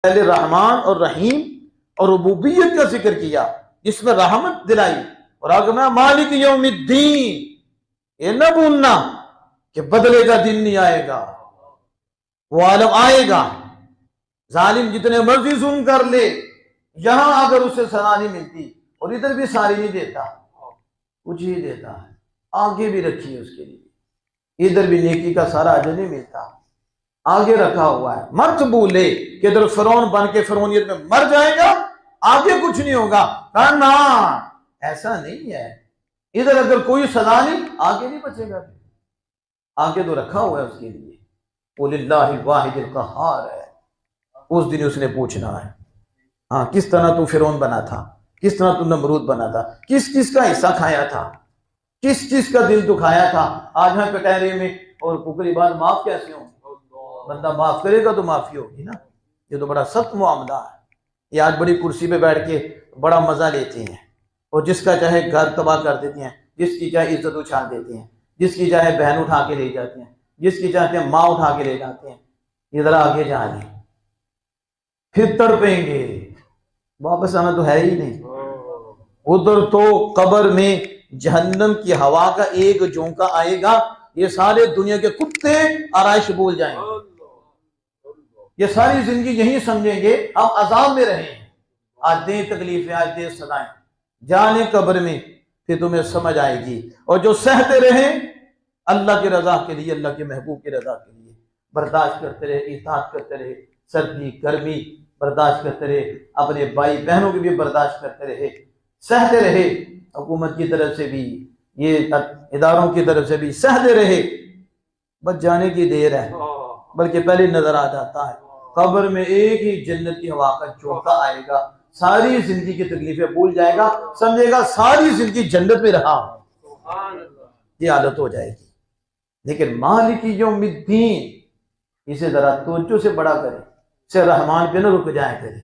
पहले रहमान और रहीम और रुबूबियत का जिक्र किया, जिसमें रहमत दिलाई, और आगे में मालिक यौमिद्दीन। ये न भूलना कि बदले का दिन नहीं आएगा, वो आलम आएगा। जालिम जितने मर्जी जुल्म कर ले, यहां अगर उसे सजा नहीं मिलती, और इधर भी सारी नहीं देता, कुछ ही देता है, आगे भी रखी है उसके लिए, इधर भी नेकी का सारा अजर नहीं मिलता, आगे रखा हुआ है। मत भूले कि इधर फिरौन बन के फिरौनियत में मर जाएगा, आगे कुछ नहीं होगा। कहा ना, ऐसा नहीं है, इधर अगर कोई सजा नहीं, आगे नहीं बचेगा, आगे तो रखा हुआ है उसके लिए। कुलिल्लाहिल वाहिदिल क़हार है, उस दिन उसने पूछना है। हाँ, किस तरह तू फिरौन बना था, किस तरह तू नमरूद बना था, किस किस का हिस्सा खाया था, किस किस का दिल दुखाया था। आज हम कटहरे में और कुकरी बात माफ कैसे हो, बंदा माफ करेगा तो माफी होगी ना। ये तो बड़ा सख्त मामला है। ये आज बड़ी कुर्सी पे बैठ के बड़ा मजा लेते हैं, और जिसका चाहे घर तबाह कर देते हैं, जिसकी चाहे इज्जत उछाल देते हैं, जिसकी चाहे बहन उठा के ले जाते हैं, जिसकी चाहते हैं माँ उठा के ले जाते हैं। इधर आगे जाने फिर तड़पेंगे, वापस आना तो है ही नहीं। उधर तो कब्र में जहन्नम की हवा का एक झोंका आएगा, ये सारे दुनिया के कुत्ते आराइश बोल जाएंगे, ये सारी जिंदगी यही समझेंगे हम अजाब में रहे हैं, आज दे तकलीफें, आज दे सदाएं। जाने कब्र में फिर तुम्हें समझ आएगी। और जो सहते रहे अल्लाह की रजा के लिए, अल्लाह के महबूब की रजा के लिए, बर्दाश्त करते रहे, इताअत करते रहे, सर्दी गर्मी बर्दाश्त करते रहे, अपने भाई बहनों की भी बर्दाश्त करते रहे, सहते रहे, हुकूमत की तरफ से भी, ये इदारों की तरफ से भी सहते रहे। बस जाने की देर है, बल्कि पहले नजर आ जाता है। कब्र में एक ही जन्नत की हवा का झोंका आएगा, सारी जिंदगी की तकलीफें भूल जाएगा, समझेगा सारी जिंदगी जन्नत में रहा, ये हालत हो जाएगी। लेकिन मालिक यौमिद्दीन, इसे जरा तवज्जो से बड़ा करे, से रहमान पे न रुक जाए करे।